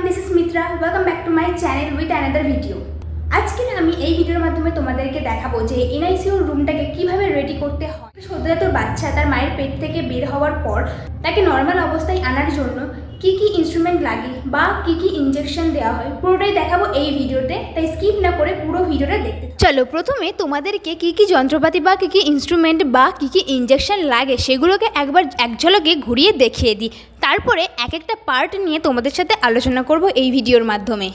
this is Mitra. Welcome back to my channel with another video. আজকে আমি এই ভিডিওর মাধ্যমে তোমাদেরকে দেখাবো যে এনআইসিইউ রুমটাকে কিভাবে রেডি করতে হয়। সদ্যজাত বাচ্চা তার মায়ের পেট থেকে বের হওয়ার পর তাকে নর্মাল অবস্থায় আনার জন্য কি কি ইনস্ট্রুমেন্ট লাগে বা কি কি ইনজেকশন দেওয়া হয় পুরোটাই দেখাবো এই ভিডিওতে, তাই স্কিপ না করে পুরো ভিডিওটা দেখতে। চলো, প্রথমে তোমাদেরকে কি কি যন্ত্রপাতি বা কি কি ইনস্ট্রুমেন্ট বা কি কি ইনজেকশন লাগে সেগুলোকে একবার এক ঝলকে ঘুরিয়ে দেখিয়ে দিই। তারপরে এক একটা পার্ট নিয়ে তোমাদের সাথে আলোচনা করব এই ভিডিওর মাধ্যমে।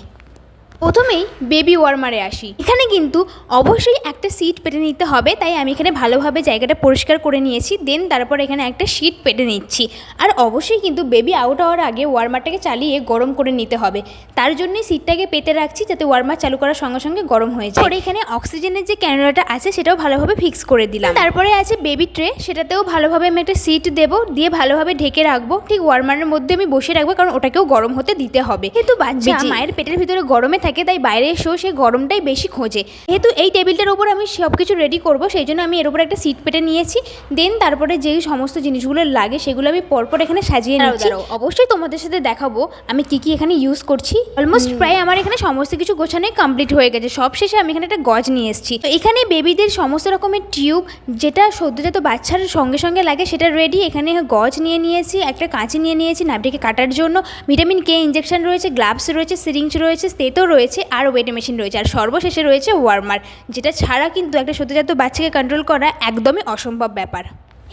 প্রথমেই বেবি ওয়ার্মারে আসি। এখানে কিন্তু অবশ্যই একটা সিট পেতে নিতে হবে, তাই আমি এখানে ভালোভাবে জায়গাটা পরিষ্কার করে নিয়েছি। দেন তারপর এখানে একটা শিট পেতে নিচ্ছি। আর অবশ্যই কিন্তু বেবি আউট হওয়ার আগে ওয়ার্মারটাকে চালিয়ে গরম করে নিতে হবে। তার জন্যই সিটটাকে পেতে রাখছি যাতে ওয়ার্মার চালু করার সঙ্গে সঙ্গে গরম হয়ে যায়। পরে এখানে অক্সিজেনের যে ক্যানুলাটা আছে সেটাও ভালোভাবে ফিক্স করে দিলাম। তারপরে আছে বেবি ট্রে, সেটাতেও ভালোভাবে আমি একটা সিট দেবো, দিয়ে ভালোভাবে ঢেকে রাখবো। ঠিক ওয়ার্মারের মধ্যে আমি বসে রাখবো, কারণ ওটাকেও গরম হতে দিতে হবে। কিন্তু বাচ্চা মায়ের পেটের ভিতরে গরমে থাকে, তাই বাইরে এসেও সে গরমটাই বেশি খোঁজে। যেহেতু এই টেবিলটার উপর আমি সব কিছু রেডি করবো, সেই জন্য আমি এর উপর একটা সিট পেতে নিয়েছি। দেন তারপরে যেই সমস্ত জিনিসগুলো লাগে সেগুলো আমি পরপর এখানে সাজিয়ে নিচ্ছি। অবশ্যই তোমাদের সাথে দেখাবো আমি কি কি এখানে ইউজ করছি। অলমোস্ট প্রায় আমার এখানে সমস্ত কিছু গোছানোই কমপ্লিট হয়ে গেছে। সব শেষে আমি এখানে একটা গজ নিয়ে এসেছি। তো এখানে বেবিদের সমস্ত রকমের টিউব যেটা সদ্যজাত বাচ্চার সঙ্গে সঙ্গে লাগে সেটা রেডি। এখানে গজ নিয়ে নিয়েছি, একটা কাঁচি নিয়ে নিয়েছি নাভিটাকে কাটার জন্য, ভিটামিন কে ইনজেকশন রয়েছে, গ্লাভস রয়েছে, সিরিঞ্জ রয়েছে, স্টেথও রয়েছে, আর ওয়েট মেশিন রয়েছে, আর সর্বশেষে রয়েছে ওয়ার্মার, যেটা ছাড়া কিন্তু একটা সদ্যজাত বাচ্চাকে কন্ট্রোল করা একদমই অসম্ভব ব্যাপার।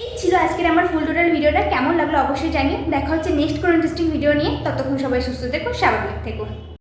এই ছিল আজকের আমার ফুল টোটাল ভিডিওটা। কেমন লাগলো অবশ্যই জানিয়ে। দেখা হচ্ছে নেক্সট কোনো ইন্টারেস্টিং ভিডিও নিয়ে। ততক্ষণ সবাই সুস্থ থেকো, স্বাভাবিক থেকো।